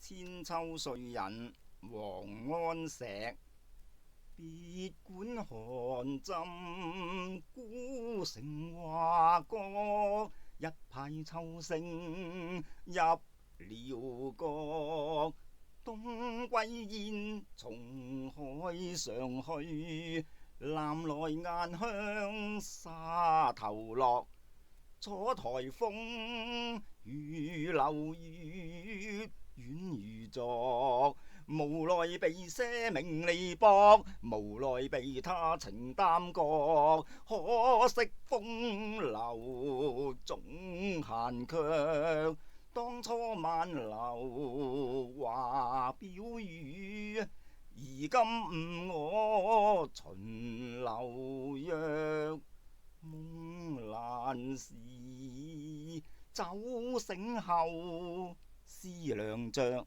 千秋歲人王安石，別管寒針孤城華閣，一派秋聲入遼國。冬歸雁從海上去，南來雁向沙頭落。楚台風，雨漏月，遠如昨。無奈被些名利薄，無奈被他情耽擱。可惜風流總閒卻，當初挽留話表語，而今誤我秦留約。夢闌時，酒醒後，思量着。